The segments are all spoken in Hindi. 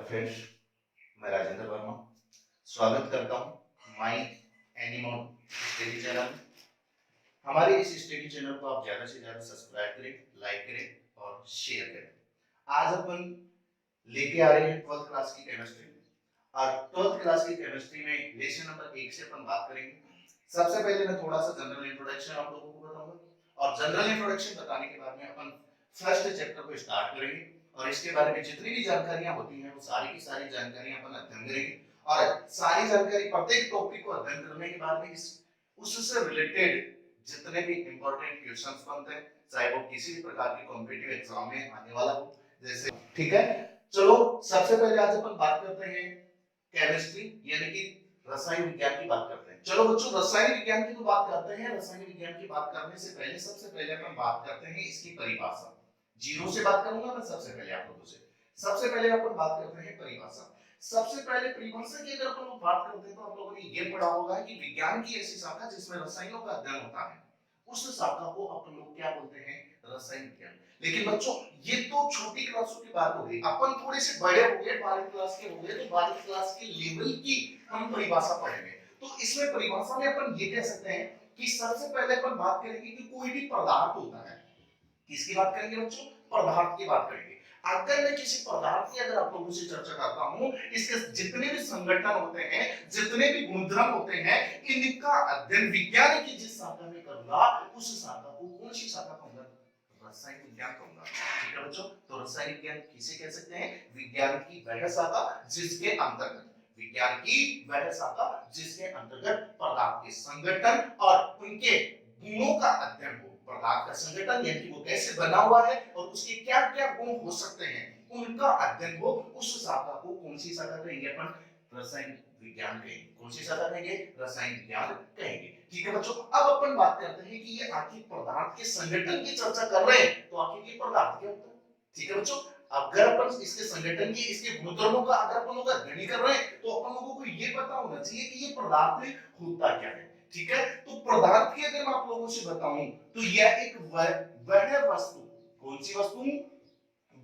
फ्रेंड्स, मैं राजेंद्र वर्मा स्वागत करता हूँ माई एनिमल स्टडी चैनल। हमारे इस स्टडी चैनल को आप ज्यादा से ज्यादा सब्सक्राइब करें, लाइक करें और शेयर करें। आज अपन लेके आ रहे हैं 12th क्लास की केमिस्ट्री और 12th क्लास की केमिस्ट्री में लेसन नंबर 1 से अपन बात करेंगे। सबसे पहले मैं थोड़ा सा जनरल इंट्रोडक्शन आप लोगों को बताऊंगा और जनरल इंट्रोडक्शन बताने के बाद में अपन फर्स्ट चैप्टर को स्टार्ट करेंगे और इसके बारे में जितनी भी जानकारियां होती हैं वो सारी की सारी जानकारियां अपन अध्ययन करेंगे और सारी जानकारी प्रत्येक टॉपिक को अध्ययन करने के बाद में इस उससे रिलेटेड जितने भी इंपॉर्टेंट क्वेश्चंस बनते हैं, चाहे वो किसी भी प्रकार के कॉम्पिटिटिव एग्जाम में आने वाला हो, जैसे ठीक है। चलो सबसे पहले आज अपन बात करते हैं केमिस्ट्री यानी कि रसायन विज्ञान की बात करते हैं। चलो बच्चों, रसायन विज्ञान की तो बात करते हैं। रसायन विज्ञान की बात करने से पहले सबसे पहले अपन बात करते हैं इसकी परिभाषा। जीरो से बात करूंगा मैं सबसे पहले आप लोगों से। सबसे पहले अपन बात करते हैं परिभाषा। सबसे पहले परिभाषा की अगर अपन लोग बात करते हैं तो आप लोगों ने ये पढ़ा होगा कि विज्ञान की ऐसी शाखा जिसमें रसायनों का अध्ययन होता है, उस शाखा को अपन लोग क्या बोलते हैं? रसायन विज्ञान। लेकिन बच्चों, ये तो छोटी क्लासों की बात हो गई। अपन थोड़े से बड़े हो गए, 12वीं क्लास के हो गए, तो 12वीं क्लास के लेवल की हम परिभाषा पढ़ेंगे। तो इसमें परिभाषा में अपन ये कह सकते हैं कि सबसे पहले अपन बात करेंगे कि कोई भी पदार्थ होता है। किसकी बात करेंगे बच्चों? पदार्थ की बात करेंगे। अगर मैं किसी पदार्थ की अगर आप लोगों से चर्चा करता हूं, इसके जितने भी संगठन होते हैं, जितने भी गुणधर्म होते हैं, इनका अध्ययन विज्ञान की जिस शाखा में करूंगा, उस शाखा को कौन सी शाखा कहूंगा? रसायन विज्ञान कहूंगा। ठीक है बच्चों, तो रसायन विज्ञान किसे कह सकते हैं? विज्ञान की वह शाखा जिसके अंतर्गत विज्ञान की वह शाखा जिसके अंतर्गत पदार्थ के संगठन और उनके गुणों का अध्ययन हो। पदार्थ का संगठन यानी वो कैसे बना हुआ है और उसके क्या क्या गुण हो सकते हैं, उनका अध्ययन हो। उस शाखा को कौन सी शाखा कहेंगे? अपन रसायन विज्ञान कहेंगे। कौन सी शाखा कहेंगे? रसायन विज्ञान कहेंगे। ठीक है बच्चों, अब अपन बात करते हैं कि ये आखिर पदार्थ के संगठन की चर्चा कर रहे हैं, तो आखिर ये पदार्थ क्या होता है? ठीक है बच्चों, अगर अपन इसके संगठन की, इसके गुणधर्मों का अगर अपन लोग अध्ययन कर रहे हैं, तो अपन लोगों को ये पता होना चाहिए कि ये पदार्थ होता क्या है। ठीक है, तो पदार्थ की अगर मैं आप लोगों से बताऊं तो यह एक वह वस्तु, कौन सी वस्तु?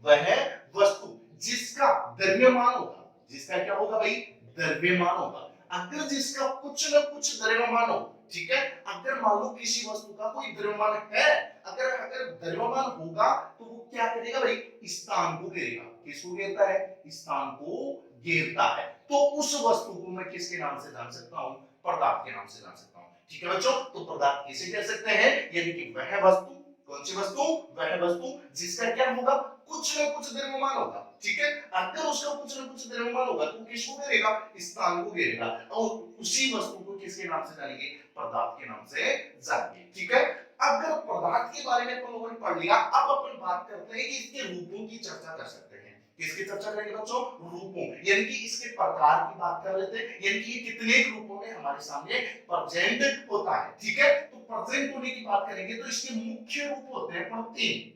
वह वस्तु जिसका द्रव्यमान होगा। जिसका क्या होगा भाई? द्रव्यमान होगा। अगर जिसका कुछ न कुछ द्रव्यमान हो, ठीक है, अगर मान लो किसी वस्तु का कोई द्रव्यमान है, अगर अगर द्रव्यमान होगा तो वो क्या करेगा भाई? स्थान को घेरेगा। किसको घेरता है? स्थान को घेरता है। तो उस वस्तु को मैं किसके नाम से जान सकता हूं? पदार्थ के नाम से जान सकता हूं। ठीक है बच्चों, तो पदार्थ किसे कह सकते हैं? यानी कि वह वस्तु, कौन सी वस्तु? वह वस्तु जिसका क्या होगा? कुछ न कुछ द्रव्यमान होगा। ठीक है, अगर उसका कुछ न कुछ द्रव्यमान होगा तो किसको घेरेगा? स्थान को घेरेगा। और उसी वस्तु को किसके नाम से जानेंगे? पदार्थ के नाम से जानेंगे। ठीक है, अगर पदार्थ के बारे में अपन लोगों ने पढ़ लिया, अब अपन बात करते हैं कि इसके रूपों की चर्चा कर सकते हैं। किसकी चर्चा करेंगे बच्चों? रूपों, यानी कि इसके प्रकार की बात कर लेते हैं, यानी कि ये कितने रूपों में हमारे सामने प्रेजेंट होता है। ठीक है, तो प्रेजेंट होने की बात करेंगे तो इसके मुख्य रूप होते हैं अपन तीन।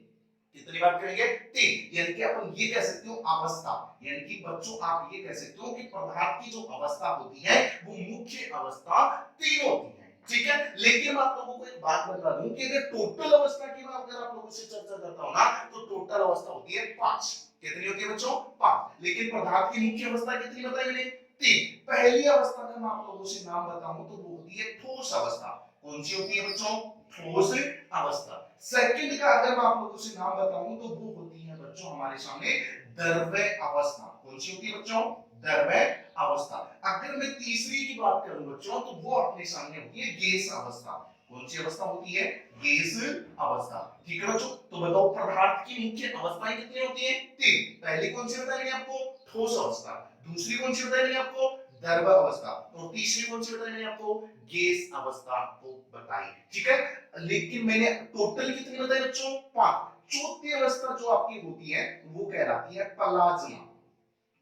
कितनी बात करेंगे? तीन। यानी कि अपन ये कह सकते हो अवस्था, यानी कि बच्चों आप ये कह सकते हो कि पदार्थ की जो अवस्था होती है वो मुख्य अवस्था तीन होती है। ठीक है, लेकिन मैं आप लोगों को एक बात बता दूं कि अगर टोटल अवस्था की मैं अगर आप लोगों से चर्चा करता हूं ना, तो टोटल अवस्था होती है 5। कितनी होती है बच्चों? 5। लेकिन पदार्थ की मुख्य अवस्था कितनी बताई मैंने? 3। पहली अवस्था का मैं आप लोगों से नाम बताऊं तो वो होती है ठोस अवस्था। कौन सी होती है बच्चों? ठोस अवस्था। सेकंड का अगर मैं आप लोगों से नाम बताऊं तो वो होती है बच्चों हमारे सामने द्रव्य अवस्था। कौन सी होती है बच्चों? द्रव्य अवस्था। अगर मैं तीसरी की बात करूं बच्चों तो वो अपने सामने होती है गैस अवस्था। कौन सी अवस्था होती है? गैस अवस्था। ठीक है बच्चों, तो बताओ पदार्थ की मुख्य अवस्थाएं कितनी होती हैं? 3। पहली कौन सी बताई मैंने आपको? ठोस अवस्था। दूसरी कौन सी बताई मैंने आपको? द्रव्य अवस्था। और तीसरी कौन सी बताई मैंने आपको? गैस अवस्था को बताई। ठीक है, लेकिन मैंने टोटल कितनी बताई बच्चों? 5। चौथी अवस्था जो आपकी होती है वो कहलाती है प्लाज्मा।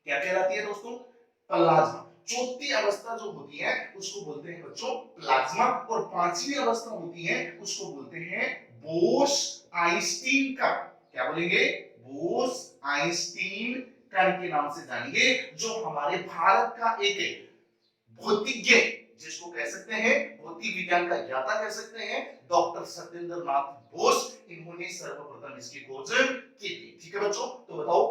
क्या कहलाती है दोस्तों? प्लाज्मा। चौथी अवस्था जो होती है उसको बोलते हैं बच्चों प्लाज्मा। और पांचवी अवस्था होती है उसको बोलते हैं बोस आइंस्टीन कण। क्या बोलेंगे? बोस आइंस्टीन कण के नाम से जानेंगे, जो हमारे भारत का एक भौतिज्ञ, जिसको कह सकते हैं भौतिक विज्ञान का ज्ञाता कह सकते हैं, डॉक्टर सत्येंद्र नाथ बोस, इन्होंने सर्वप्रथम इसकी खोज की थी। ठीक है बच्चों, तो बताओ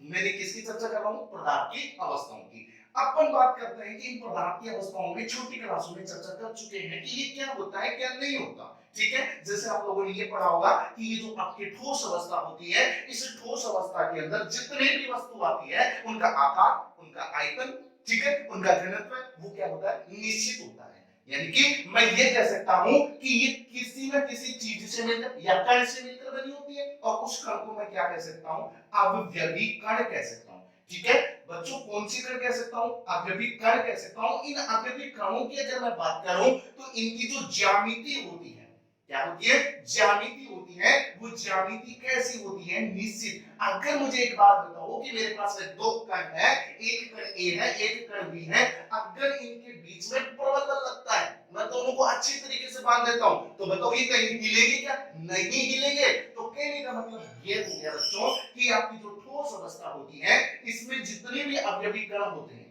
मैंने किसकी चर्चा कर रहा हूं? पदार्थ की अवस्थाओं की। अपन बात करते हैं कि इन पदार्थ की अवस्थाओं में छोटी क्लासों में चर्चा कर चुके हैं कि ये क्या होता है क्या नहीं होता। ठीक है, जैसे आप लोगों ने ये पढ़ा होगा कि ये जो आपकी ठोस अवस्था होती है, इस ठोस अवस्था के अंदर जितने भी वस्तु आती है उनका आकार, उनका आयतन, ठीक है, उनका घनत्व वो क्या होता है? निश्चित होता है। यानी कि मैं ये कह सकता हूं कि ये किसी न किसी चीज से मिलकर या कण से मिलकर बनी होती है, और उस कण को मैं क्या कह सकता हूं? अवयवी कण कह सकता हूं। ठीक है बच्चों, कौन सी कण कह सकता हूं? अवयवी कण कह सकता हूं। इन अवयवी कणों की अगर मैं बात करूं तो इनकी जो ज्यामिति होती है, क्या होती है? ज्यामिति होती है। वो ज्यामिति कैसी होती है? निश्चित। अगर मुझे एक बात बताओ कि मेरे पास में दो कण है, एक कण ए है, एक कण बी है, अगर इनके बीच में प्रबल बल लगता है, मैं दोनों को अच्छी तरीके से बांध देता हूं, तो बताओ ये कहीं हिलेंगे क्या? नहीं हिलेंगे। तो कहने का मतलब ये हो गया बच्चों कि आपकी जो ठोस अवस्था होती है, इसमें जितने भी अवयवी कण होते हैं,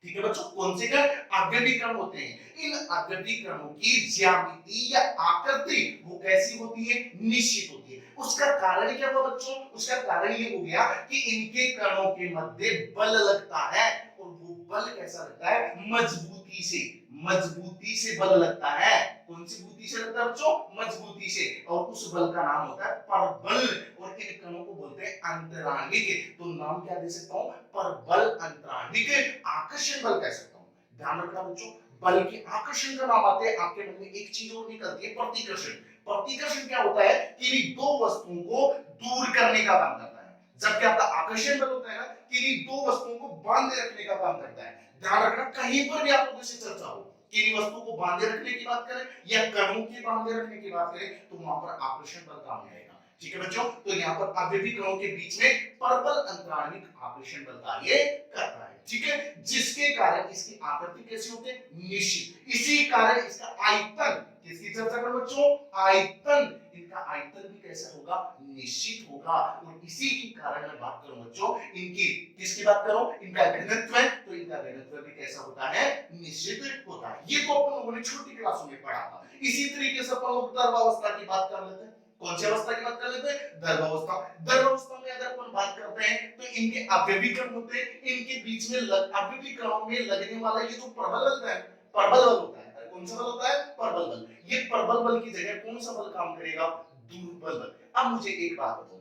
ठीक है बच्चों, कौन से कण? अवयवी कण होते हैं। इन अवयवी कणों की ज्यामिति या आकृति वो कैसी होती है? निश्चित होती है। उसका कारण क्या हुआ बच्चों? उसका कारण ये हो गया कि इनके कणों के मध्य बल लगता है, और वो बल कैसा लगता है? मजबूती से। मजबूती से बल लगता है। कौन सी बूती से लगता है बच्चों? मजबूती से। और उस बल का नाम होता है परबल, और इन कणों को बोलते हैं अंतराणिक। तो नाम क्या दे सकता हूं? परबल अंतराणिक आकर्षण बल कह सकता हूं। ध्यान रखना बच्चों, बल के आकर्षण का नाम आते हैं, आपके मन में एक चीज और निकलती है, प्रतिकर्षण। प्रतिकर्षण क्या होता है? कि दो वस्तुओं को दूर करने का काम करता है, जबकि आपका आकर्षण बल होता है ना कि दो वस्तुओं को बांधे रखने का काम करता है। ध्यान रखना, कहीं पर भी आप लोगों से चर्चा हो कि वस्तु को बांधे रखने की बात करें या कणों के बांधे रखने की बात करें, तो वहां पर आकर्षण बल काम में आएगा। ठीक है बच्चों, तो यहाँ पर अवयवी कणों के बीच में परबल अंतराणिक आकर्षण बल कार्य करता है। ठीक है, जिसके कारण इसकी आकृति कैसी होती है? निश्चित। इसी कारण इसका आयतन, किसकी चर्चा करें बच्चों? आयतन। इनका आयतन भी कैसा होगा? निश्चित होगा। और इसी के कारण मैं बात करूं बच्चों इनकी, किसकी बात करूं? इनका घनत्व है, तो इनका घनत्व भी कैसा होता है? निश्चित होता है। ये तो अपन लोगों ने छोटी क्लासों में पढ़ा था। इसी तरीके से अपन लोग गर्भावस्था की बात कर लेते हैं। कौन सी अवस्था की बात कर लेते हैं? गर्भावस्था। गर्भावस्था में अगर अपन बात करते हैं तो इनके अवयवी कण होते हैं, इनके बीच में अवयवी कणों में लगने वाला ये जो प्रबल बल है, प्रबल बल होता है। कौन सा बल होता है? प्रबल बल। ये प्रबल बल की जगह कौन सा बल काम करेगा? दुर्बल बल। अब मुझे एक बात बताओ,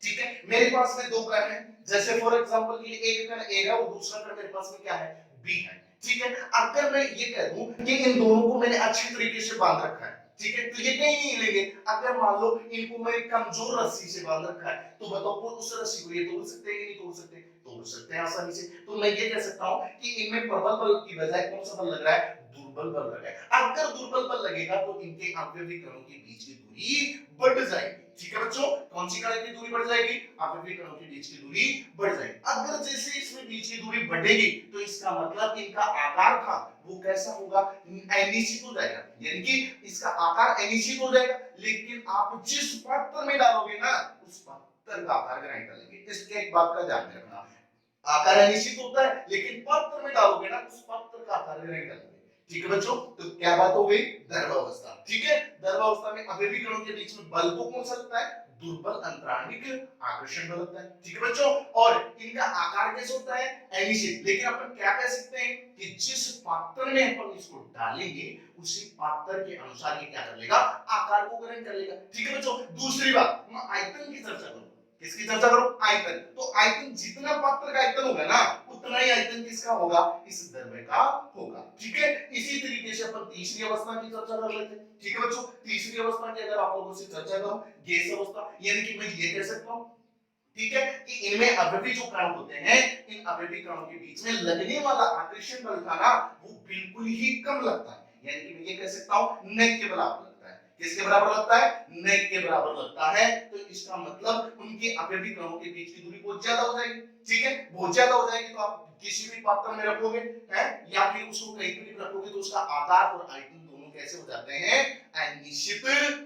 ठीक है, मेरे पास में दो कण है, जैसे फॉर एग्जांपल ये एक कण ए है और दूसरा कण मेरे पास में क्या है? बी है। ठीक है, अगर मैं ये कह दूं कि इन दोनों को मैंने अच्छी तरीके से बांध रखा है, ठीक है, तो ये कहीं नहीं हिलेंगे। अगर मान लो इनको मैंने कमजोर रस्सी से बांध रखा है, तो बताओ वो उस रस्सी को ये तोड़ सकते हैं कि नहीं तोड़ सकते? तोड़ सकते हैं आसानी से। तो मैं ये कह सकता हूं कि इनमें प्रबल बल की बजाय कौन सा बल लग रहा है? दुर्बल बल लग रहा है। अगर दुर्बल बल लगेगा तो इनके अवयवी कणों के बीच की दूरी बढ़ जाएगी। ठीक है बच्चों, कौन सी कण की दूरी बढ़ जाएगी? अवयवी कणों के बीच की दूरी बढ़ जाएगी। अगर जैसे इसमें बीच की दूरी बढ़ेगी तो इसका मतलब इनका आकार था वो कैसा होगा? अनिश्चित हो जाएगा। यानी कि इसका आकार अनिश्चित हो जाएगा, लेकिन आप जिस पात्र में डालोगे ना उस पात्र का आकार ग्रहण कर लेंगे। इसके एक बात का ध्यान रखना, आकार अनिश्चित होता है लेकिन पात्र में डालोगे ना उस पात्र का आकार ग्रहण कर लेंगे। ठीक है बच्चों, तो क्या बात हो गई? गर्भावस्था। ठीक है, गर्भावस्था में अवयवी कणों के बीच में बल को कौन सा लगता है? दुर्बल अंतराणिक आकर्षण बल लगता है। ठीक है बच्चों, और इनका आकार कैसे होता है? अनिश्चित। लेकिन अपन क्या कह सकते हैं कि जिस पात्र में अपन इसको डालेंगे उसी पात्र के अनुसार ये क्या कर लेगा? आकार को ग्रहण कर लेगा। ठीक है बच्चों, दूसरी बात, मैं आयतन की चर्चा करूं। किसकी चर्चा करो? आयतन। तो आयतन, जितना पात्र का आयतन होगा ना उतना ही आयतन किसका होगा? इस द्रव्य का होगा। ठीक है, इसी तरीके से अपन तीसरी अवस्था की चर्चा कर लेते हैं। ठीक है बच्चों, तीसरी अवस्था की अगर आप लोगों से चर्चा करूं, गैस अवस्था, यानी कि मैं ये कह सकता हूं, ठीक है, कि इनमें अवयवी जो कण होते हैं, इन अवयवी कणों के बीच में लगने वाला आकर्षण बल था ना वो बिल्कुल ही कम लगता है। यानी कि मैं ये कह सकता हूं न के बराबर लगता है। किसके बराबर लगता है? न के बराबर लगता है। तो इसका मतलब उनके अवयवी कणों के बीच की दूरी बहुत ज्यादा हो जाएगी। ठीक है, बहुत ज्यादा हो जाएगी तो आप किसी भी पात्र में रखोगे है या फिर उसको कहीं भी रखोगे तो उसका आकार और आयतन दोनों कैसे हो जाते हैं? अनिश्चित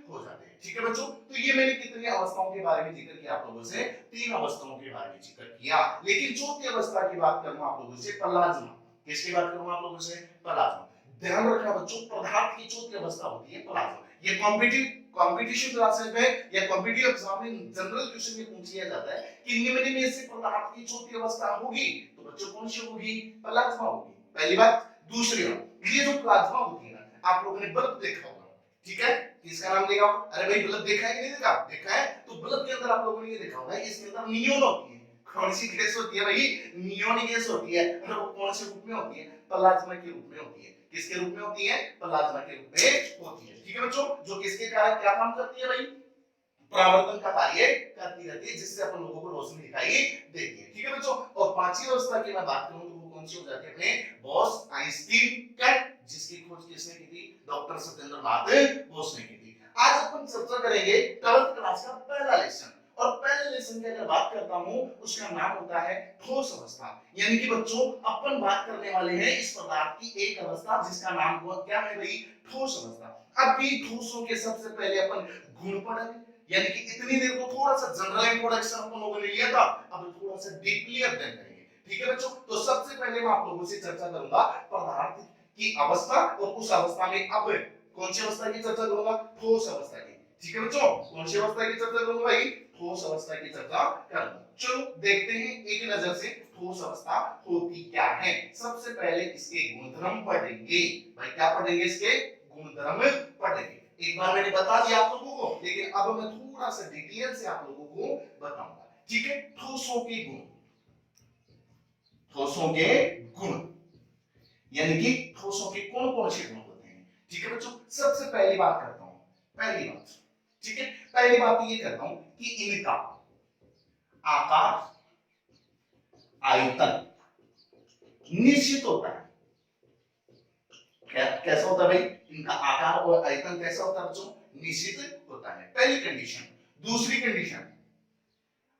हो जाते हैं। ठीक है बच्चों, तो ये मैंने कितनी अवस्थाओं के बारे में जिक्र किया आप लोगों से? तीन अवस्थाओं के बारे में जिक्र किया। लेकिन चौथी अवस्था की बात करूंगा आप लोगों से, प्लाज्मा। किसकी बात करूंगा आप लोगों से? प्लाज्मा। ध्यान रखना बच्चों, पदार्थ की चौथी अवस्था होती है प्लाज्मा। ये कॉम्पिटिटिव कंपटीशन क्लासेस में या कॉम्पिटिटिव एग्जाम में जनरल क्वेश्चन में पूछ लिया जाता है कि निम्न में से पदार्थ की चौथी अवस्था होगी, तो बच्चों कौन सी होगी? प्लाज्मा होगी, पहली बात। दूसरी बात, ये जो प्लाज्मा होती है ना, आप लोगों ने बल्ब देखा होगा, ठीक है, इसका नाम देखा होगा। अरे भाई बल्ब देखा है कि नहीं देखा? देखा है। तो बल्ब के अंदर आप लोगों ने ये देखा होगा, इसके अंदर नियोन होती है। कौन सी गैस होती है भाई? नियोन गैस होती है। और वो कौन से रूप में होती है? प्लाज्मा के रूप में होती है। किसके रूप में होती है? प्लाज्मा के रूप में होती है, ठीक है बच्चों। जो किसके कारण क्या काम करती है भाई? परावर्तन का कार्य करती रहती है, जिससे अपन लोगों को रोशनी दिखाई देती है, ठीक है बच्चों। और पांचवी अवस्था की मैं बात करूं तो वो कौन सी हो जाती है? अपने बॉस आइंस्टीन कट, जिसकी खोज किसने की थी? डॉक्टर सत्येंद्रनाथ बोस ने की थी। आज अपन चर्चा करेंगे 12th क्लास का पहला लेसन, और पहले लेसन की अगर बात करता हूं उसका नाम होता है ठोस अवस्था। यानी कि बच्चों अपन बात करने वाले हैं इस पदार्थ की एक अवस्था जिसका नाम हुआ क्या है भाई? ठोस अवस्था। अब भी ठोसों के सबसे पहले अपन गुण पढ़ेंगे, यानी कि इतनी देर को थोड़ा सा जनरल इंट्रोडक्शन अपन लोगों ने लिया था, अब थोड़ा सा डीपली अध्ययन करेंगे, ठीक है बच्चों। तो सबसे पहले मैं आप लोगों से चर्चा करूंगा पदार्थ की अवस्था, और उस अवस्था में अब कौन सी अवस्था की चर्चा करूंगा? ठोस अवस्था की, ठीक है बच्चों। कौन सी अवस्था की चर्चा करूंगा भाई? ठोस अवस्था की चर्चा करूंगा। चलो देखते हैं एक नजर से ठोस अवस्था होती क्या है। सबसे पहले इसके गुणधर्म पढ़ेंगे भाई। क्या पढ़ेंगे? इसके गुणधर्म पढ़ेंगे। एक बार मैंने बता दिया आप लोगों को, लेकिन अब मैं थोड़ा सा डिटेल से आप लोगों को बताऊंगा, ठीक है। ठोसों के गुण, ठोसों के गुण यानी कि ठोसों के कौन कौन से गुण होते हैं, ठीक है बच्चों। सबसे पहली बात करता हूं, पहली बात, ठीक है, पहली बात ये करता हूं कि इनका आकार, आयतन निश्चित होता है। कैसा होता है भाई? इनका आकार और आयतन कैसा होता है बच्चों? निश्चित होता है, पहली कंडीशन। दूसरी कंडीशन,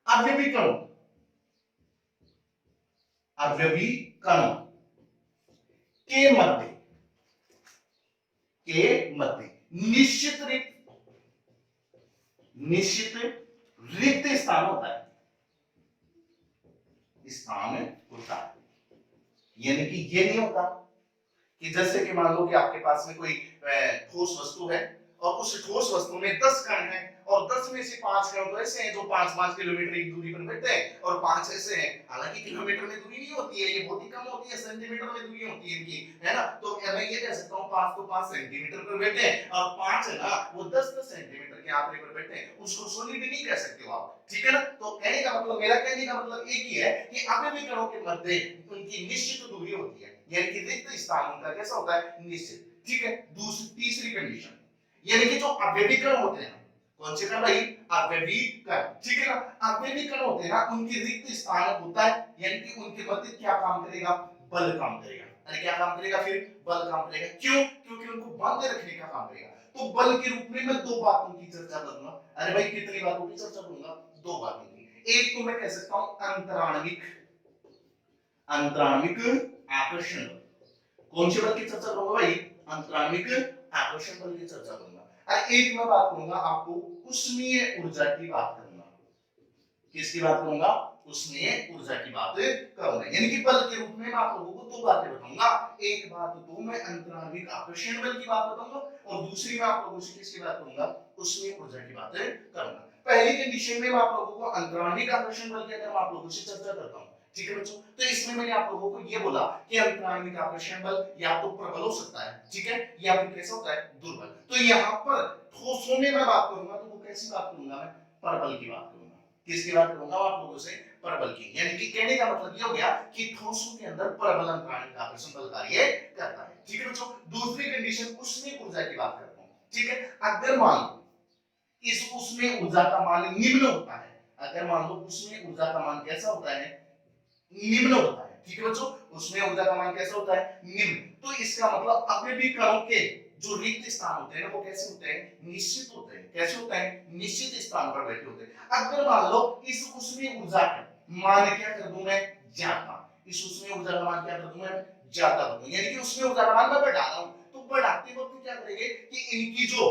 अवयवी कणों, अवयवी कणों के मध्य, के मध्य निश्चित रिक्त स्थान होता है, स्थान होता है। यानी कि ये नहीं होता कि जैसे कि मान लो कि आपके पास में कोई ठोस वस्तु है और उस ठोस वस्तु में 10 कण हैं, और 10 में से 5 कण तो ऐसे हैं जो 5-5 किलोमीटर की दूरी पर बैठते हैं, और 5 ऐसे हैं, हालांकि किलोमीटर में दूरी नहीं होती है, ये बहुत ही कम होती है, सेंटीमीटर में दूरी होती है इनकी, है ना। तो मैं ये कह सकता हूँ 5 तो 5 सेंटीमीटर पर बैठे हैं, और 5 है ना वो 10-10 सेंटीमीटर के आंकड़े पर बैठे हैं, उसको सॉलिड नहीं कह सकते हो आप, ठीक है ना। तो कहने का मतलब, मेरा कहने का मतलब एक ही है कि अवयवी कणों के मध्य उनकी निश्चित दूरी होती है, यानी कि रिक्त स्थान उनका कैसा होता है? निश्चित, ठीक है। दूसरी तीसरी कंडीशन, यानी कि जो अवयवी कण होते हैं, कौन से कण भाई? अवयवी कण, ठीक है ना। अवयवी कण होते हैं ना, उनकी रिक्त स्थान होता है, यानी कि उनके मध्य क्या काम करेगा? बल काम करेगा। अरे क्या काम करेगा? फिर बल काम करेगा। क्यों? क्योंकि उनको बांधे रखने का काम करेगा। तो बल के रूप में मैं दो बातों की चर्चा करूंगा। अरे भाई कितनी बातों की चर्चा करूंगा? दो बातों की। एक तो मैं कह सकता हूं अंतराणविक, अंतराणविक आकर्षण। कौन से बल की चर्चा करूंगा भाई? अंतराणविक आकर्षण बल की चर्चा करूंगा। और एक मैं बात करूंगा आपको उष्मीय ऊर्जा की बात करूंगा। किसकी बात करूंगा? उष्मीय ऊर्जा की बात करूंगा। यानी कि बल के रूप में मैं आप लोगों को दो बातें बताऊंगा। एक बात तो मैं अंतराणविक आकर्षण बल की बात बताऊंगा, और दूसरी मैं आप लोगों से किसकी बात करूंगा? उष्मीय ऊर्जा की बात करूंगा। पहली कंडीशन में मैं आप लोगों को अंतराणविक आकर्षण बल की अगर मैं आप लोगों से चर्चा करता हूं, ठीक है बच्चों। तो इसमें मैंने आप लोगों को ये बोला कि अंतराणविक आकर्षण बल या तो प्रबल हो सकता है, ठीक है, या फिर कैसा होता है? दुर्बल। तो यहाँ पर ठोसों में मैं बात करूंगा तो वो कैसी बात करूंगा? मैं प्रबल की बात करूंगा। किसकी बात करूंगा आप लोगों से? प्रबल की। यानी कि कहने का मतलब ये हो गया कि ठोसों के अंदर प्रबल अंतराणविक आकर्षण बल कार्य करता है, ठीक है बच्चों। दूसरी कंडीशन उष्मीय ऊर्जा की बात करता हूं, ठीक है। अगर मान लो इस उष्मीय ऊर्जा का मान निम्न होता है, अगर मान लो उष्मीय ऊर्जा का मान कैसा होता है? निम्न होता है, ठीक है बच्चों। उष्मीय ऊर्जा का मान कैसा होता है? निम्न। तो इसका मतलब अवयवी कणों के जो रिक्त स्थान होते हैं वो कैसे होते हैं? निश्चित होते हैं। कैसे होते हैं? निश्चित स्थान पर बैठे होते हैं। अगर मान लो इस उष्मीय ऊर्जा का मान क्या कर दूं मैं? ज्यादा। इस उष्मीय ऊर्जा का मान क्या कर दूं मैं? ज्यादा कर दूं। यानी कि उष्मीय ऊर्जा का मान मैं बढ़ा रहा हूं, तो बढ़ाते वक्त क्या करेंगे कि इनकी जो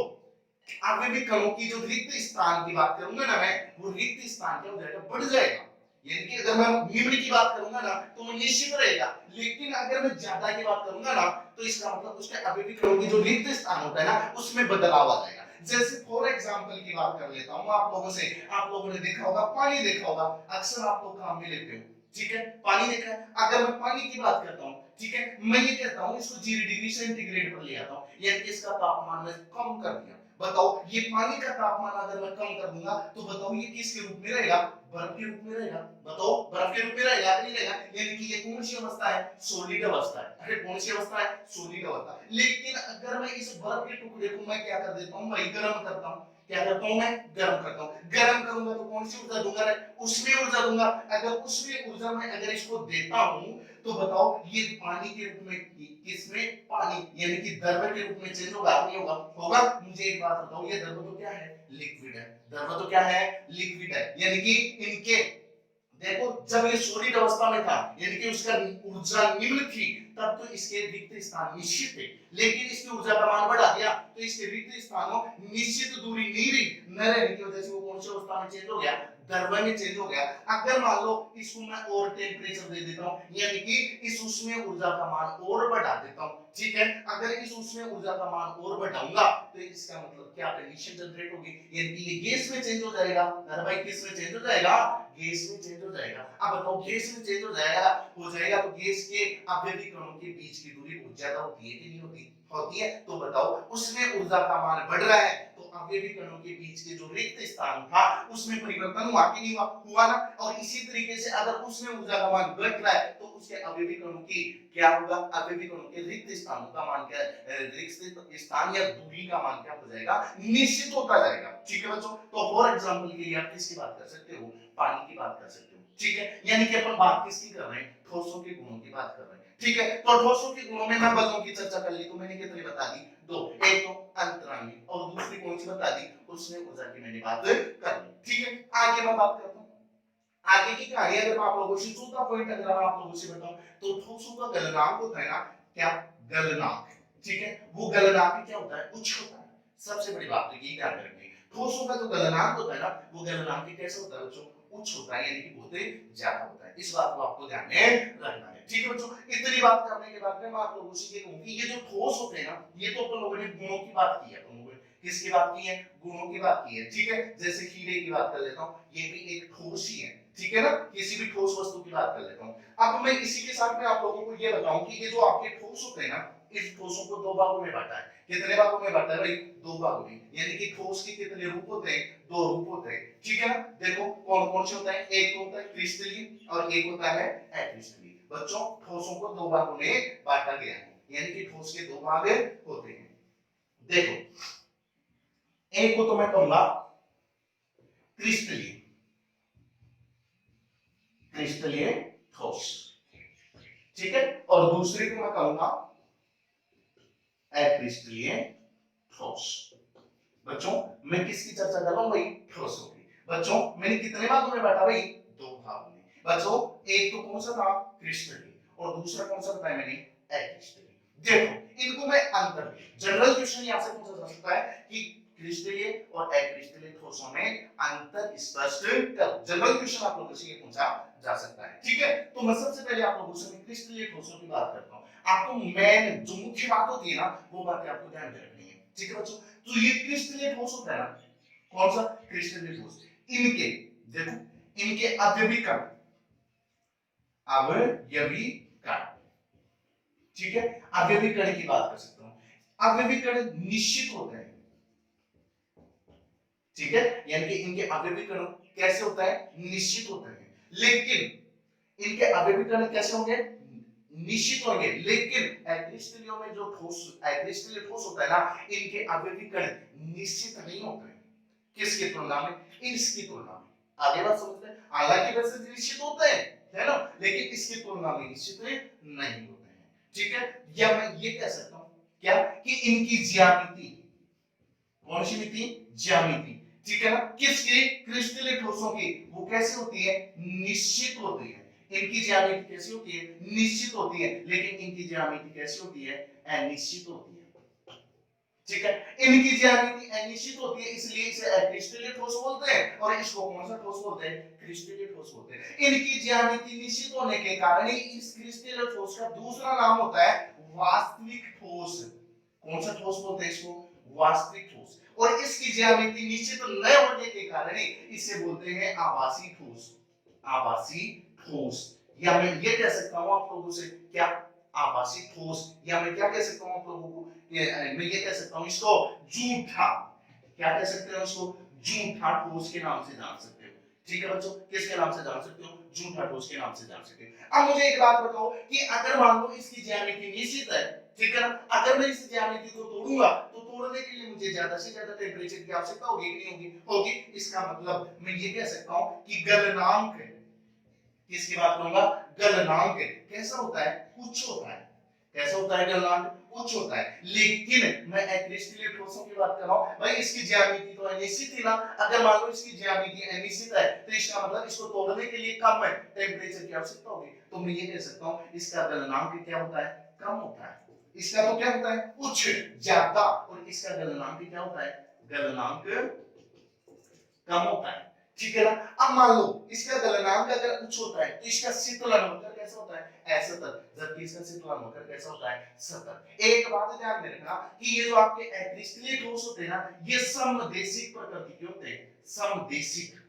अवयवी कणों की जो रिक्त स्थान की बात करूंगा ना मैं, वो रिक्त स्थान क्या हो जाएगा? बढ़ जाएगा। यानी कि अगर मैं निम्न की बात करूंगा ना तो वो निश्चित रहेगा, लेकिन अगर मैं ज्यादा की बात करूंगा ना तो इसका मतलब उसके अवयवी कणों की जो रिक्त स्थान होता है ना उसमें बदलाव आ जाएगा। जैसे फॉर एग्जांपल की बात कर लेता हूं आप लोगों से, आप लोगों ने देखा होगा, पानी देखा होगा, अक्सर आप लोग काम में लेते हो, ठीक है, पानी देखा है। अगर मैं पानी की बात करता हूं, ठीक है, मैं ये कहता हूं इसको 0 डिग्री सेंटीग्रेड पर ले आता हूं, यानी कि इसका तापमान मैं कम कर दिया। बताओ ये पानी का तापमान अगर मैं कम कर दूंगा तो बताओ ये किसके रूप में रहेगा? बर्फ के रूप में रहेगा। बताओ बर्फ के रूप में रहेगा नहीं रहेगा? यानी कि ये कौन सी अवस्था है? सॉलिड अवस्था है। अरे कौन सी अवस्था है? सॉलिड अवस्था। लेकिन अगर मैं इस बर्फ के टुकड़े को मैं क्या कर देता हूं? मैं गर्म करता हूं। क्या करता हूं? मैं गर्म करता हूं। गर्म करूंगा तो कौन सी ऊर्जा दूंगा? उसमें ऊर्जा दूंगा। अगर उसमें ऊर्जा मैं अगर इसको देता हूं तो बताओ ये पानी के रूप में, किसमें? पानी यानी कि द्रव के रूप में चेंज होगा नहीं होगा? होगा। मुझे एक बात बताओ, ये द्रव तो क्या है? लिक्विड है। द्रव तो क्या है? लिक्विड है। यानी कि इनके देखो जब ये सॉलिड अवस्था में था यानी कि उसका ऊर्जा निम्न थी, तब तो इसके रिक्त स्थान निश्चित थे, लेकिन इसकी ऊर्जा का मान बढ़ा दिया तो इसके रिक्त स्थानों निश्चित दूरी नहीं रही, न रहने की वजह से वो कौन सी अवस्था में चेंज हो गया? द्रव में चेंज हो गया। अगर मान लो इसको मैं और टेम्परेचर दे देता हूं यानी कि इस उसमें ऊर्जा का मान और बढ़ा देता हूं, ठीक है, अगर इस उसमें ऊर्जा का मान और बढ़ाऊंगा तो इसका मतलब क्या? कंडीशन जनरेट होगी, यानी कि ये गैस में चेंज हो जाएगा। अरे भाई किस में चेंज हो जाएगा? गैस में चेंज हो जाएगा। अब बताओ गैस में चेंज हो जाएगा तो गैस के अपव्ययी कणों के बीच की दूरी बहुत ज्यादा होती है कि नहीं होती? होती है। तो बताओ उसमें ऊर्जा का मान बढ़ रहा है तो अपव्ययी कणों के बीच के जो रिक्त स्थान था उसमें परिवर्तन हुआ कि नहीं हुआ? हुआ ना। और इसी तरीके से अगर उसमें ऊर्जा का मान घट रहा है तो उसके अपव्ययी कणों की क्या होगा? अपव्ययी कणों के रिक्त स्थानों का मान क्या है? रिक्त स्थान या दूरी का मान क्या हो जाएगा? निश्चित होता जाएगा। ठीक है बच्चों, तो फॉर एग्जांपल के लिए आप किसकी बात कर सकते हो? पानी की बात कर सकते हो, ठीक है, यानी कि अपन बात किसकी कर रहे हैं? ठोसों के गुणों की बात कर रहे हैं, ठीक है। तो ठोसों के गुणों में मैं बलों की चर्चा कर ली तो मैंने कितनी बता दी? दो। एक तो अंतरांगी और दूसरी कौन सी बता दी? उसमें ऊर्जा की मैंने बात कर ली, ठीक है। आगे मैं बात करता हूं आगे की कहानी, अगर मैं आप लोगों से चौथा पॉइंट अगर मैं आप लोगों से बताऊं तो ठोसों का गलनांक होता है ना, क्या? गलनांक, ठीक है, वो गलनांक क्या होता है? उच्च होता है। सबसे बड़ी बात तो ये ध्यान रखनी, ठोसों का जो गलनांक होता है ना वो गलनांक कैसे होता है बच्चों? उच्च होता है, यानी कि बहुत ज्यादा होता है। इस बात को आपको ध्यान में रखना है, ठीक है बच्चों। इतनी बात करने के बाद में मैं आप लोगों से ये कहूं कि ये जो ठोस होते हैं ना, ये तो अपन लोगों ने गुणों की बात की है, अपन लोगों ने किसकी बात की है? गुणों की बात की है, ठीक है। जैसे हीरे की बात कर लेता हूं, ये भी एक ठोस ही है, ठीक है ना, किसी भी ठोस वस्तु की बात कर लेता हूं। अब मैं इसी के साथ में आप लोगों को ये बताऊं कि ये जो आपके ठोस होते हैं ना, इस ठोसों को दो भागों में बांटा है। कितने भागों में बांटा है भाई? दो भागों में। यानी कि ठोस के कितने रूप होते हैं? दो रूप होते हैं, ठीक है ना। देखो कौन कौन से होता है? एक होता है क्रिस्टलीन और एक होता है अक्रिस्टलीन। बच्चों ठोसों को दो भागों में बांटा गया है, यानी कि ठोस के दो भाग होते हैं। देखो एक को तो मैं कहूंगा क्रिस्टलीन, क्रिस्टलीन ठोस, ठीक है, और दूसरे को मैं कहूंगा अक्रिस्टलीन ठोस। बच्चों मैं किसकी चर्चा कर रहा हूं भाई? ठोसों की। बच्चों मैंने कितने भागों में बांटा भाई? दो भागों में। बच्चों एक तो कौन सा था? क्रिस्टलीन, और दूसरा कौन सा बताया मैंने? अक्रिस्टलीन। देखो इनको मैं अंतर, जनरल क्वेश्चन यहां से पूछा जा सकता है कि क्रिस्टलीन और अक्रिस्टलीन ठोसों में अंतर स्पष्ट करो। जनरल क्वेश्चन आप लोगों से ये पूछा जा सकता है, ठीक है। तो मैं सबसे पहले आप लोगों से क्रिस्टलीन ठोसों की बात करता हूं। आपको मेन जो मुख्य बात होती है ना वो बातें आपको ध्यान में रखनी है, ठीक है बच्चों। तो ये क्रिस्टलीन ठोस होता है ना, कौन सा? क्रिस्टलीन ठोस। इनके देखो इनके अवयवी कण, अवयवी कण, ठीक है, अवयवी कण की बात कर सकता हूं। अवयवी कण निश्चित होते हैं, ठीक है, यानी कि इनके अवयवी कण कैसे होता है? निश्चित होते हैं। लेकिन इनके अवयवी कण कैसे होंगे? निश्चित होंगे। लेकिन एक्रिस्टलियों में जो ठोस एक्रिस्टलीय ठोस होता है ना, इनके अवयवी कण निश्चित नहीं होते हैं। किसकी तुलना में? इसकी तुलना में। आगे बात समझते हैं। हालांकि वैसे निश्चित होते हैं, है ना, लेकिन इसकी तुलना में निश्चित नहीं होते हैं, ठीक है। या मैं ये कह सकता हूं क्या कि इनकी ज्यामिति, कौन सी मिति? ज्यामिति, ठीक है ना, किसकी? क्रिस्टलीय ठोसों की। वो कैसे होती है? निश्चित होती है। इनकी ज्यामिति कैसी होती है? निश्चित होती है। लेकिन इनकी ज्यामिति कैसी होती है? अनिश्चित होती है, ठीक है। इनकी ज्यामिति अनिश्चित होती है, इसलिए इसे अक्रिस्टलीय ठोस बोलते हैं और इसको कौन सा ठोस बोलते हैं? क्रिस्टलीय ठोस बोलते हैं। इनकी ज्यामिति निश्चित होने के कारण इस क्रिस्टलीय ठोस का दूसरा नाम होता है वास्तविक ठोस। कौन सा ठोस बोलते हैं इसको? वास्तविक ठोस। और इसकी ज्यामिति निश्चित न होने के कारण इसे बोलते हैं आभासी ठोस। आभासी ठोस, या मैं ये कह सकता हूं आप लोगों से क्या, आभासी ठोस, या मैं क्या कह सकता हूं आप लोगों को, मैं ये कह सकता हूं इसको झूठा, क्या कह सकते हैं उसको, झूठा ठोस के नाम से जान सकते हो। ठीक है बच्चों, किसके नाम से जान सकते हो, झूठा ठोस के नाम से जान सकते हो। अब मुझे एक बात बताओ कि अगर मान लो इसकी ज्यामिति निश्चित है, ठीक है ना, अगर मैं इस ज्यामिति को तोड़ूंगा तो तोड़ने के लिए मुझे ज्यादा से ज्यादा टेम्परेचर की आवश्यकता होगी कि नहीं होगी, होगी। इसका मतलब मैं ये कह सकता हूं कि गलनांक, किसकी बात करूंगा, गलनांक कैसा होता है, उच्च होता है। कैसा होता है, गलनांक उच्च होता है। लेकिन मैं अक्रिस्टलीय ठोसों की बात कर रहा हूं भाई, इसकी ज्यामिति तो अनिश्चित थी ना। अगर मान लो इसकी ज्यामिति अनिश्चित है तो इसका मतलब इसको तोड़ने के लिए कम है टेम्परेचर की आवश्यकता होगी। तो मैं ये कह सकता हूं इसका गलनांक क्या होता है, कम होता है। इसका तो क्या होता है, उच्च, ज्यादा, और इसका गलनांक क्या होता है, गलनांक कम होता है। ठीक है ना। अब मान लो इसका गलनांक अगर उच्च होता है तो इसका शीतलन होकर कैसा होता है, असतत, जबकि इसका शीतलन होकर कैसा होता है, सतत। एक बात ध्यान में रखना कि ये जो आपके अक्रिस्टलीय ठोस होते हैं ना, ये समदेशिक प्रकृति के होते हैं, समदेशिक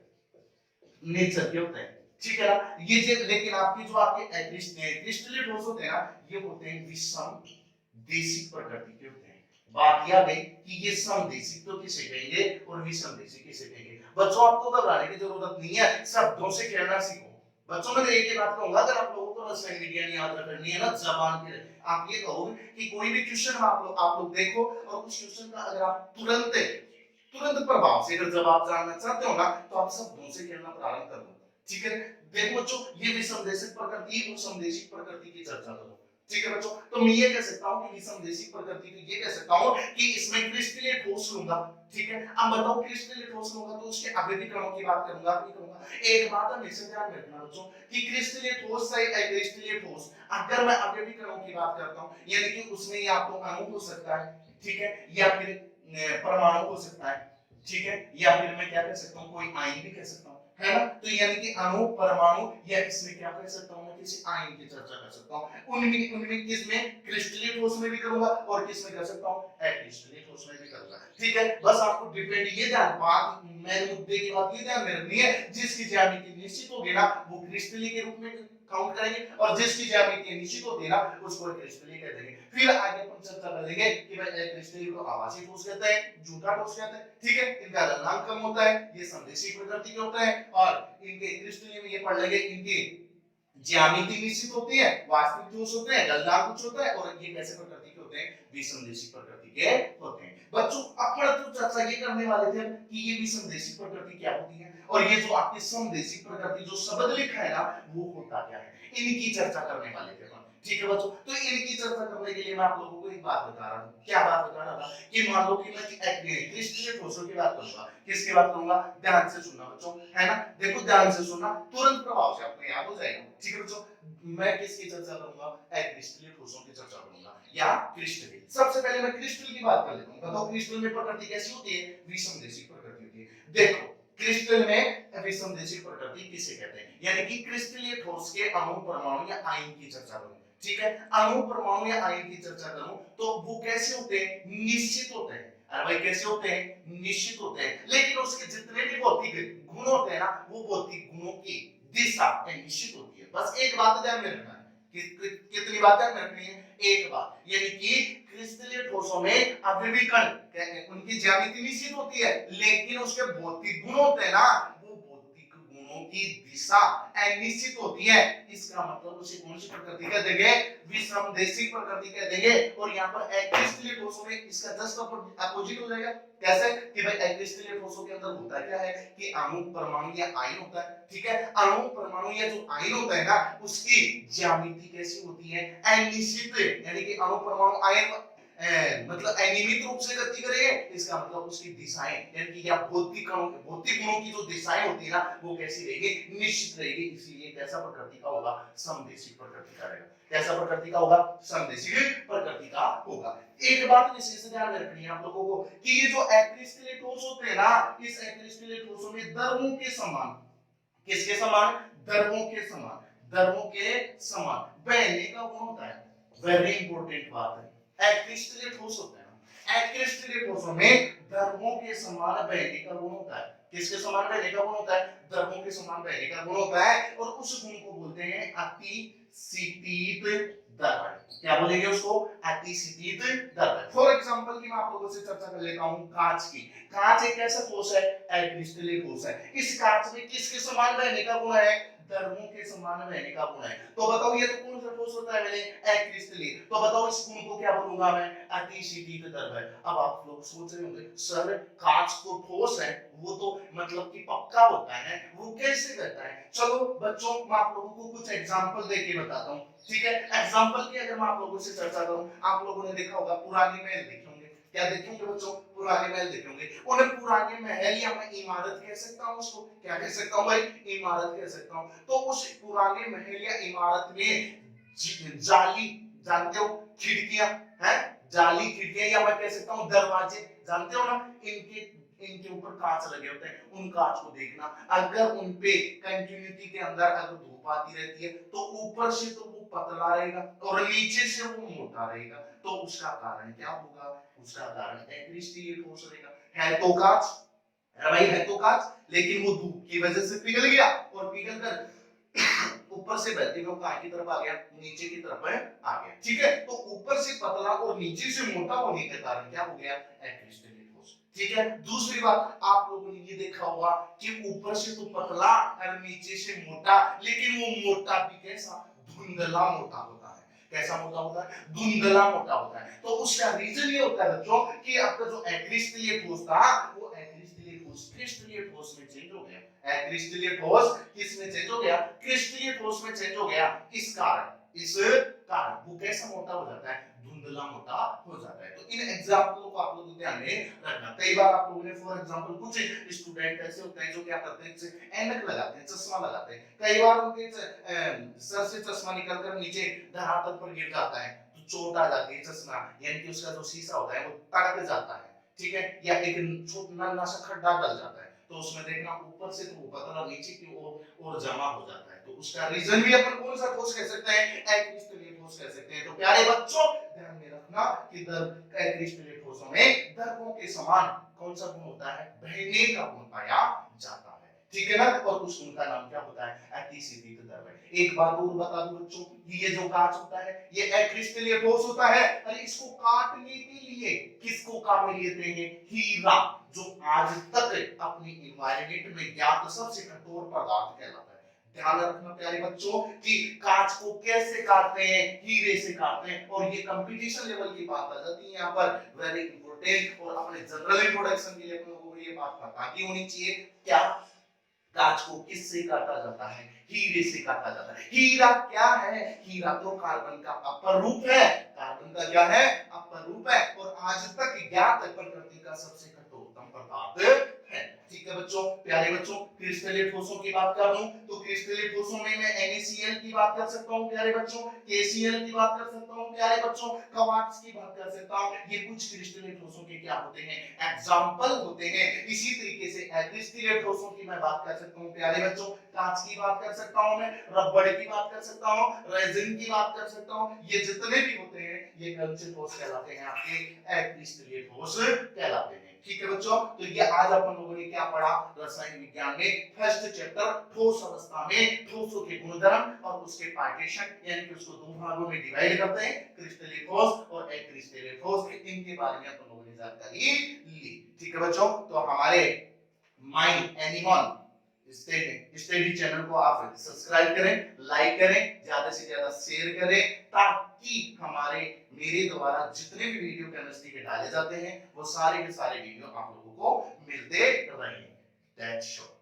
नेचर के होते हैं। ठीक है ना। ये लेकिन आपके जो आपके क्रिस्टलीय ठोस होते हैं ना, ये होते हैं विषम देशिक प्रकृति के होते हैं। बात यह गई कि ये समदेशिक तो किसे कहेंगे और विषम देशिक किसे कहेंगे। बच्चों आपको घबराने की जरूरत नहीं है, शब्दों से खेलना सीखो। बच्चों में एक ही बात कहूंगा, अगर आप लोगों को रसायन विज्ञान याद रखनी है ना जबान के, आप ये कहोगे कि कोई भी क्वेश्चन आप लोग देखो और उस क्वेश्चन का अगर आप तुरंत तुरंत प्रभाव से अगर जवाब जानना चाहते हो ना, तो आप शब्दों से खेलना प्रारंभ कर दो। ठीक है। देखो बच्चों, ये विषमदेशिक प्रकृति और समदेशिक प्रकृति की चर्चा करो। ठीक है बच्चों, तो मैं ये कह सकता हूं कि विषमदेशिक प्रकृति की ये कह सकता हूं कि इसमें क्रिस्टलीय ठोस लूंगा। ठीक है। अब बताओ क्रिस्टलीय ठोस लूंगा तो उसके आवेदीकरणों की बात करूंगा, नहीं करूंगा। एक बात हमेशा ध्यान में रखना बच्चों कि क्रिस्टलीय ठोस से अक्रिस्टलीय ठोस, अगर मैं आवेदीकरणों की बात करता हूं, यानी कि उसमें या तो अणु हो सकता है, ठीक है, या फिर परमाणु हो सकता है, ठीक है, या फिर मैं क्या कह सकता हूं, कोई आयन भी कह सकता हूं, है ना। तो यानी कि अणु, परमाणु, या इसमें क्या कर सकता हूं, मैं किसी आयन की चर्चा कर सकता हूं। उनमें किसमें, क्रिस्टलीय ठोस में भी करूंगा और किसमें कर सकता हूं, अक्रिस्टलीय ठोस में भी करूंगा। ठीक है। बस आपको डिपेंड ये ध्यान, बात मेन मुद्दे की बात ये ध्यान में रखनी है, जिसकी ज्यामिति निश्चित होगी ना वो क्रिस्टलीय के रूप में काउंट करेंगे, और जिसकी ज्यामिति निश्चित होती है ना उसको क्रिस्टलीय कह देंगे। फिर आगे अपन चर्चा करेंगे कि भाई क्रिस्टलीय को आभासी ठोस कहते हैं, झूठा ठोस कहते हैं। ठीक है। इनका गलनांक कम होता है, ये समदेशिक प्रकृति के होते हैं, और इनके क्रिस्टलीय में ये पढ़ लेंगे इनकी ज्यामिति निश्चित होती है, वास्तविक ठोस होते हैं, गलनांक कुछ होता है, और ये कैसे प्रकृति के होते हैं, विषमदेशिक प्रकृति के होते हैं। बच्चों अपन तो चर्चा ये करने वाले थे कि ये विषमदेशिक प्रकृति क्या होती है, और ये जो आपकी समदेशिक प्रकृति जो शब्द लिखा है ना वो होता क्या है, इनकी चर्चा करने वाले थे। ठीक है बच्चों, तो इनकी चर्चा करने के लिए मैं आप लोगों को एक बात बता रहा हूं। क्या बात बता रहा था कि मान लो कि मैं क्रिस्टलीय ठोसों की बात करूंगा, किसकी बात करूंगा, ध्यान से सुनना बच्चों, है ना। देखो ध्यान से सुनना, तुरंत प्रभाव से आपको याद हो जाएगा। ठीक है बच्चों, मैं किसकी चर्चा करूंगा, क्रिस्टलीय ठोसों की चर्चा करूंगा, या क्रिस्टलीय। सबसे पहले मैं क्रिस्टल की बात कर लेता हूं। बताओ क्रिस्टल में प्रकृति कैसी होती है, विषमदेशिक प्रकृति होती है। देखो क्रिस्टल में विषमदेशिक प्रकृति किसे कहते हैं, यानी कि क्रिस्टलीय ठोस के अणु, परमाणु या आयन की चर्चा करूं। ठीक है। अणु, परमाणु या आयन की चर्चा करूं तो वो कैसे होते हैं, निश्चित होते हैं। अरे भाई कैसे होते हैं, निश्चित होते हैं। लेकिन उसके जितने भी भौतिक गुण होते हैं ना, वो भौतिक गुणों की दिशा निश्चित होती है। बस एक बात ध्यान में रखना है, कितनी बात ध्यान में रखनी है, एक बात, यानी कि क्रिस्टलीय ठोसों में अवयवी कण उनकी ज्यामिति निश्चित होती है, लेकिन उसके भौतिक गुण होते हैं ना, वो भौतिक गुणों की दिशा अनिश्चित होती है। इसका मतलब उसे कौन सी प्रकृति कह देंगे, विषमदेशिक प्रकृति कह देंगे। और यहाँ पर क्रिस्टलीय ठोसों में इसका जस्ट अपोजिट हो जाएगा। कैसे कि भाई क्रिस्टलीय ठोसों के अंदर होता क्या है कि अणु, परमाणु या आयन होता है। ठीक है। अणु, परमाणु या जो आयन होता है ना उसकी ज्यामिति कैसी होती है, अनिश्चित, यानी कि अणु, परमाणु, आयन मतलब अनियमित रूप से गति करेंगे। इसका मतलब उसकी दिशाएं, यानी कि या भौतिक गुणों की जो दिशाएं होती है ना वो कैसी रहेगी, निश्चित रहेगी। इसीलिए कैसा प्रकृति का होगा, समदेशिक प्रकृति का रहेगा। कैसा प्रकृति का होगा, समदेशिक प्रकृति का होगा। एक बात विशेष ध्यान में रखनी है आप लोगों को कि ये जो क्रिस्टलीय ठोस होते हैं ना, इस क्रिस्टलीय ठोसों में द्रवों के समान, किसके समान, द्रवों के समान, द्रवों के समान बहने का गुण होता है। वेरी इंपॉर्टेंट बात है, क्रिस्टलीय ठोस होते हैं, क्रिस्टलीय ठोसों में द्रव्यों के समान बहने का गुण होता है। किसके समान बहने का गुण होता है? द्रव्यों के समान बहने का गुण होता है, और उस गुण को बोलते हैं अतिशीतित द्रव्य। क्या बोलेंगे उसको? अतिशीतित द्रव्य। फॉर एग्जांपल की मैं आप लोगों से चर्चा कर लेता हूं कांच की। कांच एक ऐसा ठोस है, अक्रिस्टलीय ठोस है। इस कांच में किसके समान बहने का गुण है? द्रव्यों के समान बहने का गुण है। तो बताओ ये तो कौन सा ठोस होता है? मैंने अक्रिस्टलीय। तो बताओ इस गुण को क्या बोलूंगा मैं? अतिशीतित द्रव्य। अब आप लोग सोच रहे होंगे सर कांच तो ठोस है, वो तो मतलब कि पक्का होता है, वो कैसे करता है? चलो बच्चों मैं आप लोगों को कुछ एग्जांपल देके बताता हूं, ठीक है? एग्जांपल की अगर मैं आप लोगों से चर्चा करूं, आप लोगों ने देखा होगा पुरानी महल देखे होंगे। क्या देखे होंगे बच्चों? पुराने महल देखे होंगे। उन्हें पुराने महल या मैं इमारत कह सकता हूं उसको? क्या कह सकता हूं भाई? इमारत कह सकता हूं। तो उस पुराने महल या इमारत में जाली, जानते हो, खिड़कियां हैं, जाली खिड़कियां, या मैं कह सकता हूं दरवाजे, जानते हो ना, इनके इनके ऊपर कांच लगे होते हैं। उन कांच को देखना, अगर उन पे कंटिन्यूटी के अंदर अगर धूप आती रहती है तो ऊपर से तो वो पतला रहेगा और नीचे से वो मोटा रहेगा। तो उसका कारण क्या होगा? उसका कारण अक्रिस्टलीय ठोस रहेगा। है तो कांच, है भाई, है तो कांच, लेकिन वो धूप की वजह से पिघल गया, और पिघल कर ऊपर से बहते हुए कहां की तरफ आ गया? नीचे की तरफ आ गया। ठीक है, तो ऊपर से पतला और नीचे से मोटा होने के कारण क्या हो गया? अक्रिस्टलीय ठोस। ठीक है, दूसरी बात आप लोगों ने ये देखा होगा कि ऊपर से तो पतला और नीचे से मोटा, लेकिन वो मोटा भी कैसा? धुंधला मोटा होता है। कैसा मोटा होता है? धुंधला मोटा होता है। तो उसका रीजन ये होता है बच्चों कि आपका जो अक्रिस्टलीय ठोस था वो अक्रिस्टलीय ठोस क्रिस्टलीय ठोस में चेंज हो गया। क्रिस्टलीय ठोस किस में चेंज हो गया? क्रिस्टलीय ठोस में चेंज हो गया। इस कारण वो कैसा मोटा हो जाता है? धुंधला मोटा हो जाता है। तो इन एग्जांपलों को आप लोगों को ध्यान में रखना। कई बार आप लोगों ने फॉर एग्जांपल कुछ स्टूडेंट ऐसे होते हैं जो क्या करते हैं, ऐनक लगाते हैं, चश्मा लगाते हैं। कई बार उनके सर से चश्मा निकलकर नीचे धरातल पर गिर जाता है, तो चोट आ जाती है, चश्मा यानी कि उसका जो शीशा होता है वो तड़क जाता है। ठीक है, या एक नन्हा सा खड्डा डल जाता है, तो उसमें देखना ऊपर से तो पतला नीचे की ओर जमा हो जाता है। तो उसका रीजन भी अपन कौन सा ठोस कह सकते हैं? अक्रिस्टलीय ठोस कह सकते हैं। तो प्यारे बच्चों ध्यान में रखना कि अक्रिस्टलीय ठोसों में द्रव्यों के समान कौन सा गुण होता है? बहने का गुण पाया जाता है। ठीक है ना, और उस गुण का नाम क्या होता है? अतिशीतित द्रव्य। एक बात और बता दूं बच्चों, ये जो कांच होता है ये अक्रिस्टलीय ठोस होता है, और इसको काटने के लिए किसको काम में लेते हैं? हीरा, जो आज तक अपनी एनवायरनमेंट में ज्ञात सबसे कठोर पदार्थ कहलाता है। ध्यान रखना प्यारे बच्चों कि कांच को कैसे काटते हैं? हीरे से काटते हैं। और ये कंपटीशन लेवल की बात आ जाती है यहाँ पर, वेरी इंपॉर्टेंट। और अपने जनरल इंट्रोडक्शन के लिए अपन लोगों को ये बात पता की होनी चाहिए, क्या कांच को किससे काटा जाता है? हीरे से काटा जाता है। हीरा क्या है? हीरा तो कार्बन का अपर रूप है। कार्बन का क्या है? अपर रूप है, और आज तक ज्ञात प्रकृति का सबसे कठोरतम पदार्थ है। ठीक है बच्चों, प्यारे बच्चों, क्रिस्टलीय ठोसों की बात कर लूं तो क्रिस्टलीय ठोसों में मैं NaCl की बात कर सकता हूं प्यारे बच्चों, KCl की बात कर सकता हूं प्यारे बच्चों, क्वार्ट्ज की बात कर सकता हूं। ये कुछ क्रिस्टलीय ठोसों के क्या होते हैं? एग्जांपल होते हैं। इसी तरीके से अक्रिस्टलीय ठोसों की मैं बात कर सकता हूं प्यारे बच्चों, कांच की बात कर सकता हूं, मैं रबड़ की बात कर सकता हूं, रेजिन की बात कर सकता हूं। ये जितने भी होते हैं ये कौन से ठोस कहलाते हैं? आपके अक्रिस्टलीय ठोस कहलाते हैं। ठीक है बच्चों, तो ये आज अपन लोगों ने क्या पढ़ा? रसायन विज्ञान में फर्स्ट चैप्टर ठोस अवस्था में ठोसों के गुणधर्म और उसके पार्टीशन, यानी कि उसको दो भागों में डिवाइड करते हैं, क्रिस्टलीय ठोस और अक्रिस्टलीय ठोस। इनके बारे में अपन लोगों ने जानकारी ली। ठीक है बच्चों, तो हमारे माइंड एनिमल स्टडी चैनल को आप सब्सक्राइब करें, लाइक करें, ज्यादा से ज्यादा शेयर करें, ताकि हमारे मेरे द्वारा जितने भी वीडियो केमिस्ट्री के डाले जाते हैं वो सारे के सारे वीडियो आप लोगों को मिलते रहें। That's all.